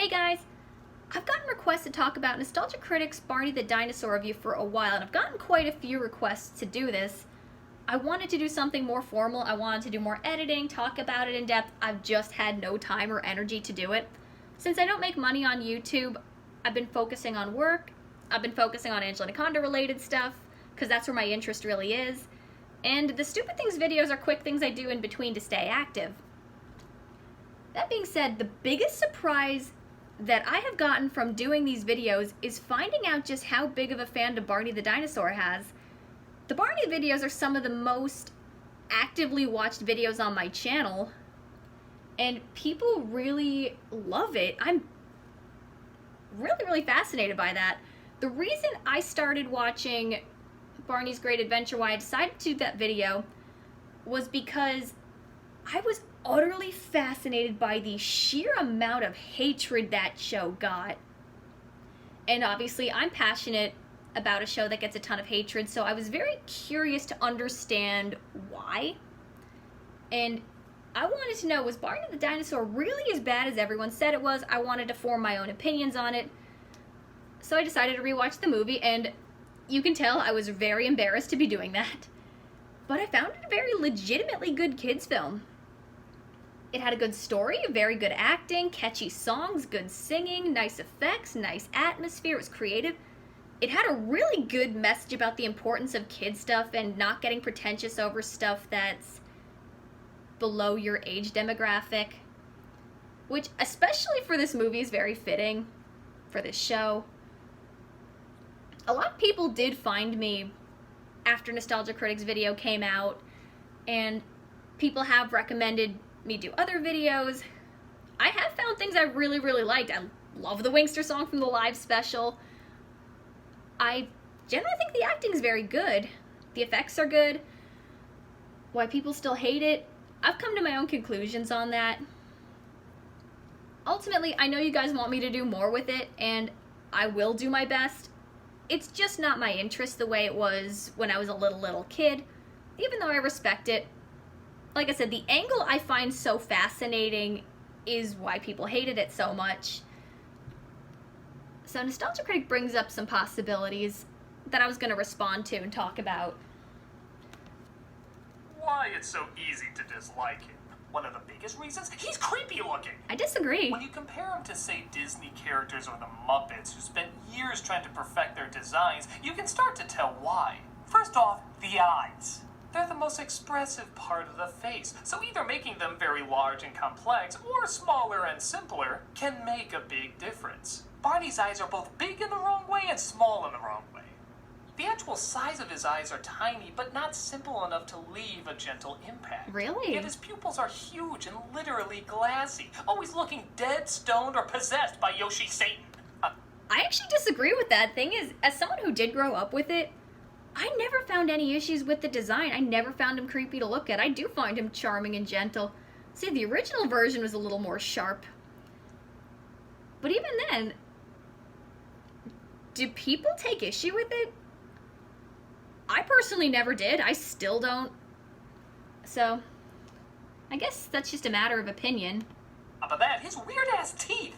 Hey guys, I've gotten requests to talk about Nostalgia Critic's Barney the Dinosaur review for a while, and I've gotten quite a few requests to do this. I wanted to do something more formal, I wanted to do more editing, talk about it in depth. I've just had no time or energy to do it. Since I don't make money on YouTube, I've been focusing on work, I've been focusing on Angela Anaconda related stuff, because that's where my interest really is. And the Stupid Things videos are quick things I do in between to stay active. That being said, the biggest surprise that I have gotten from doing these videos is finding out just how big of a fan Barney the Dinosaur has. The Barney videos are some of the most actively watched videos on my channel, and people really love it. I'm really fascinated by that. The reason I started watching Barney's Great Adventure, why I decided to do that video, was because I was utterly fascinated by the sheer amount of hatred that show got. And obviously I'm passionate about a show that gets a ton of hatred, so I was very curious to understand why. And I wanted to know, was Barney the Dinosaur really as bad as everyone said it was? I wanted to form my own opinions on it. So I decided to rewatch the movie, and you can tell I was very embarrassed to be doing that. But I found it a very legitimately good kids film. It had a good story, very good acting, catchy songs, good singing, nice effects, nice atmosphere, it was creative. It had a really good message about the importance of kid stuff and not getting pretentious over stuff that's below your age demographic, which, especially for this movie, is very fitting for this show. A lot of people did find me after Nostalgia Critic's video came out, and people have recommended me do other videos. I have found things I really liked. I love the Wingster song from the live special. I generally think the acting's very good. The effects are good. Why people still hate it, I've come to my own conclusions on that. Ultimately, I know you guys want me to do more with it, and I will do my best. It's just not my interest the way it was when I was a little kid, even though I respect it. Like I said, the angle I find so fascinating is why people hated it so much. So Nostalgia Critic brings up some possibilities that I was going to respond to and talk about. Why it's so easy to dislike him. One of the biggest reasons? He's creepy looking! I disagree. When you compare him to, say, Disney characters or the Muppets, who spent years trying to perfect their designs, you can start to tell why. First off, the eyes. They're the most expressive part of the face, so either making them very large and complex, or smaller and simpler, can make a big difference. Barney's eyes are both big in the wrong way and small in the wrong way. The actual size of his eyes are tiny, but not simple enough to leave a gentle impact. Really? Yet his pupils are huge and literally glassy, always looking dead, stoned, or possessed by Yoshi Satan. I actually disagree with that. Thing is, as someone who did grow up with it, I never found any issues with the design. I never found him creepy to look at. I do find him charming and gentle. See, the original version was a little more sharp. But even then, do people take issue with it? I personally never did. I still don't. So, I guess that's just a matter of opinion. Top of that, his weird-ass teeth.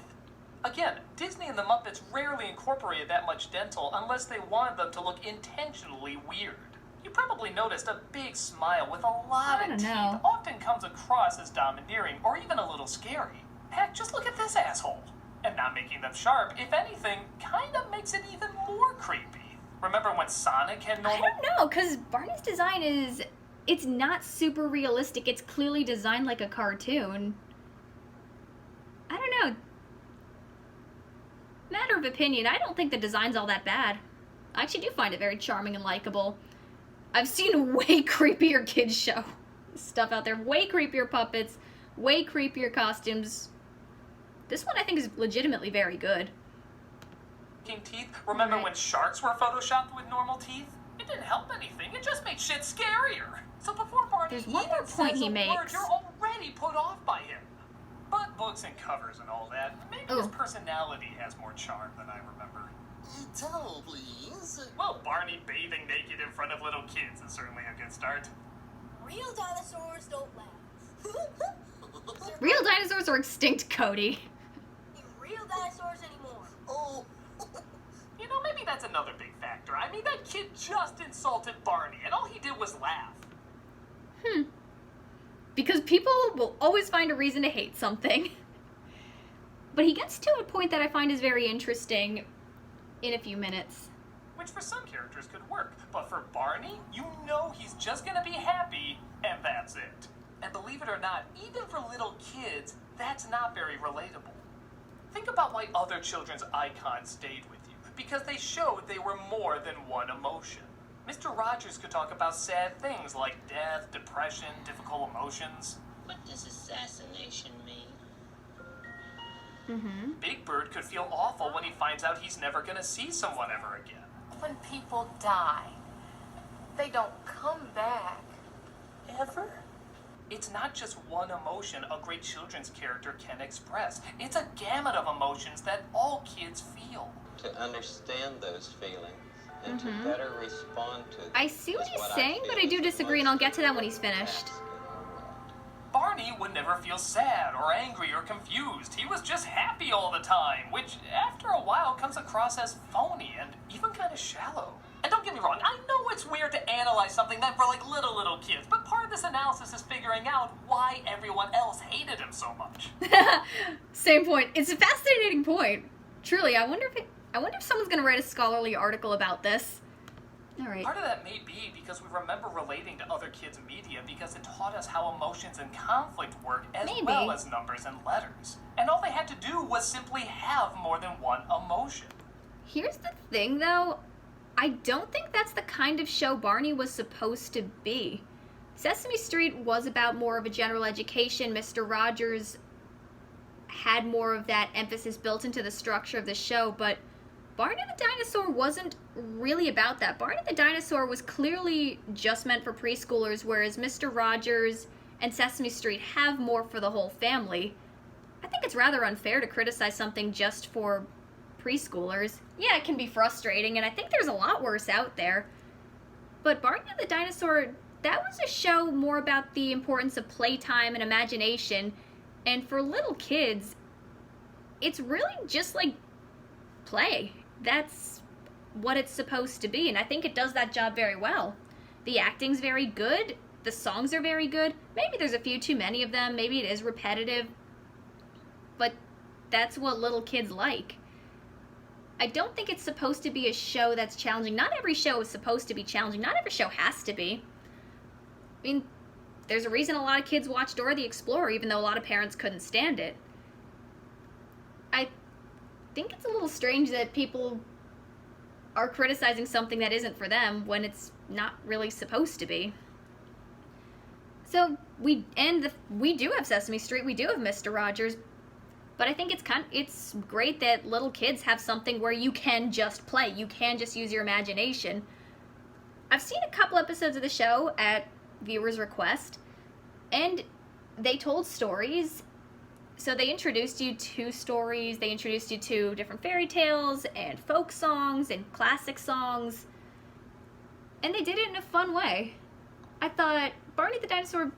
Again, Disney and the Muppets rarely incorporated that much dental unless they wanted them to look intentionally weird. You probably noticed a big smile with a lot of teeth often comes across as domineering or even a little scary. Heck, just look at this asshole. And not making them sharp, if anything, kind of makes it even more creepy. Remember when Sonic had normal... I don't know, because Barney's design is... It's not super realistic. It's clearly designed like a cartoon. I don't know. Matter of opinion, I don't think the design's all that bad. I actually do find it very charming and likable. I've seen way creepier kids show stuff out there. Way creepier puppets. Way creepier costumes. This one I think is legitimately very good. Teeth. Remember when sharks were photoshopped with normal teeth? It didn't help anything. It just made shit scarier. So before Barney There's one more point he makes. You're already put off by him. But books and covers and all that, maybe his personality has more charm than I remember. Tell, please. Well, Barney bathing naked in front of little kids is certainly a good start. Real dinosaurs don't laugh. Real dinosaurs are extinct, Cody. Real dinosaurs anymore. Oh, You know, maybe that's another big factor. I mean, that kid just insulted Barney, and all he did was laugh. Because people will always find a reason to hate something. But he gets to a point that I find is very interesting in a few minutes. Which for some characters could work, but for Barney, you know he's just gonna be happy, and that's it. And believe it or not, even for little kids, that's not very relatable. Think about why other children's icons stayed with you, because they showed they were more than one emotion. Mr. Rogers could talk about sad things like death, depression, difficult emotions. What does assassination mean? Big Bird could feel awful when he finds out he's never gonna see someone ever again. When people die, they don't come back. Ever? It's not just one emotion a great children's character can express. It's a gamut of emotions that all kids feel. To understand those feelings and to better respond to them. I see what is he's I saying, feel but I is do the disagree, and most I'll get to that when he's important finished. task in our world. Barney would never feel sad or angry or confused. He was just happy all the time, which after a while comes across as phony and even kind of shallow. And don't get me wrong, I know it's weird to analyze something that for like little kids, but part of this analysis is figuring out why everyone else hated him so much. Same point. It's a fascinating point. Truly, I wonder if someone's gonna write a scholarly article about this. All right. Part of that may be because we remember relating to other kids' media because it taught us how emotions and conflict work as Maybe. well as numbers and letters. And all they had to do was simply have more than one emotion. Here's the thing, though. I don't think that's the kind of show Barney was supposed to be. Sesame Street was about more of a general education. Mr. Rogers had more of that emphasis built into the structure of the show, but Barney the Dinosaur wasn't really about that. Barney the Dinosaur was clearly just meant for preschoolers, whereas Mr. Rogers and Sesame Street have more for the whole family. I think it's rather unfair to criticize something just for preschoolers. Yeah, it can be frustrating, and I think there's a lot worse out there. But Barney the Dinosaur, that was a show more about the importance of playtime and imagination, and for little kids, it's really just like play. That's what it's supposed to be, and I think it does that job very well. The acting's very good, the songs are very good. Maybe there's a few too many of them, maybe it is repetitive, but that's what little kids like. I don't think it's supposed to be a show that's challenging. Not every show is supposed to be challenging. Not every show has to be. I mean, there's a reason a lot of kids watch Dora the Explorer, even though a lot of parents couldn't stand it. I think it's a little strange that people are criticizing something that isn't for them when it's not really supposed to be. So, we do have Sesame Street, we do have Mr. Rogers, but I think it's great that little kids have something where you can just play. You can just use your imagination. I've seen a couple episodes of the show at viewers' request, and they told stories. So they introduced you to stories, they introduced you to different fairy tales and folk songs and classic songs, and they did it in a fun way. I thought Barney the Dinosaur,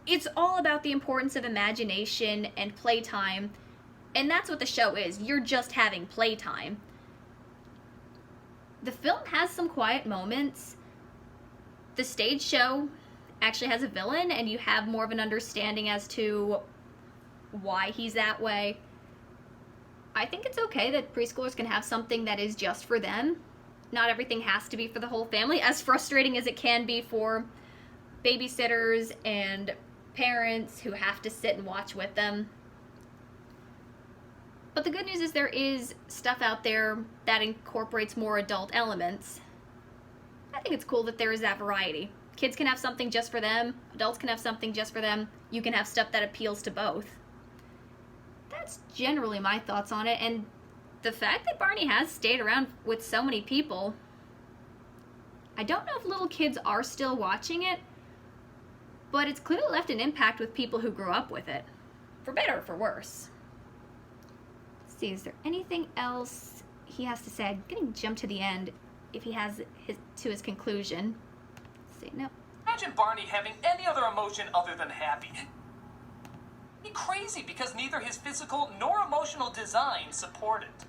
it's all about the importance of imagination and playtime, and that's what the show is. You're just having playtime. The film has some quiet moments. The stage show actually has a villain, and you have more of an understanding as to why he's that way. I think it's okay that preschoolers can have something that is just for them. Not everything has to be for the whole family, as frustrating as it can be for babysitters and parents who have to sit and watch with them. But the good news is there is stuff out there that incorporates more adult elements. I think it's cool that there is that variety. Kids can have something just for them, adults can have something just for them, you can have stuff that appeals to both. That's generally my thoughts on it, and the fact that Barney has stayed around with so many people, I don't know if little kids are still watching it, but it's clearly left an impact with people who grew up with it, for better or for worse. Let's see, is there anything else he has to say? I'm gonna jump to the end if he has his conclusion. Let's see, no. Imagine Barney having any other emotion other than happy. crazy because neither his physical nor emotional design support it.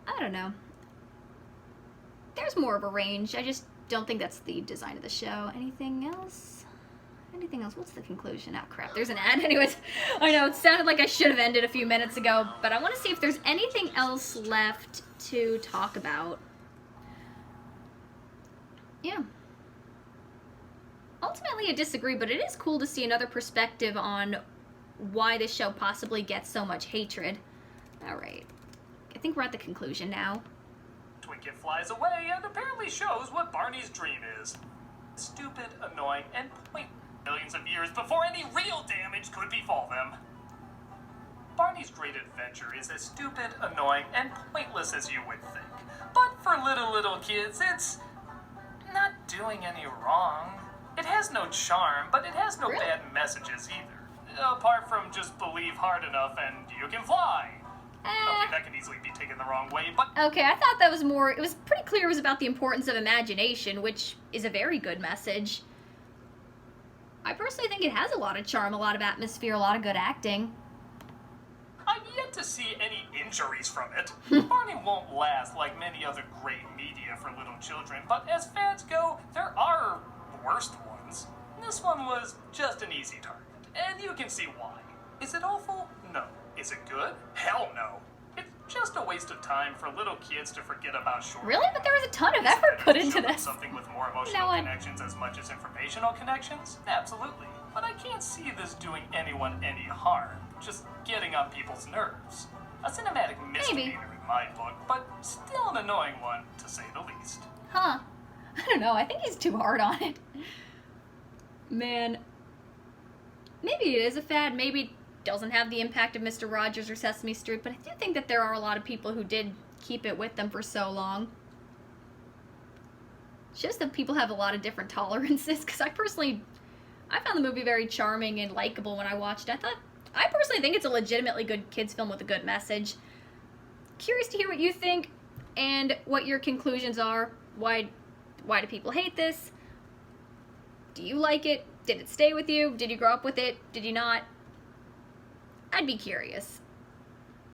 I don't know. There's more of a range. I just don't think that's the design of the show. Anything else? Anything else? What's the conclusion? Oh, crap. There's an ad. Anyways, I know it sounded like I should have ended a few minutes ago, but I want to see if there's anything else left to talk about. Yeah. Ultimately, I disagree, but it is cool to see another perspective on why this show possibly gets so much hatred. All right. I think we're at the conclusion now. Twinket flies away and apparently shows what Barney's dream is. Stupid, annoying, and millions of years before any real damage could befall them. Barney's great adventure is as stupid, annoying, and pointless as you would think. But for little kids, it's not doing any wrong. It has no charm, but it has no Really? bad messages either. Apart from just believe hard enough and you can fly. Okay, that can easily be taken the wrong way, but Okay, I thought that was more... It was pretty clear it was about the importance of imagination, which is a very good message. I personally think it has a lot of charm, a lot of atmosphere, a lot of good acting. I've yet to see any injuries from it. Barney won't last like many other great media for little children, but as fans go, there are worst ones. This one was just an easy target, and you can see why. Is it awful? No. Is it good? Hell no. It's just a waste of time for little kids to forget about short. Really? But there was a ton of effort put into this. Something with more emotional You know what? connections as much as informational connections? Absolutely. But I can't see this doing anyone any harm. Just getting on people's nerves. A cinematic misdemeanor in my book, but still an annoying one, to say the least. Huh. I don't know. I think he's too hard on it. Man. Maybe it is a fad. Maybe it doesn't have the impact of Mr. Rogers or Sesame Street, but I do think that there are a lot of people who did keep it with them for so long. Shows that people have a lot of different tolerances, because I found the movie very charming and likable when I watched it. I personally think it's a legitimately good kids film with a good message. Curious to hear what you think and what your conclusions are. Why do people hate this? Do you like it? Did it stay with you? Did you grow up with it? Did you not? I'd be curious.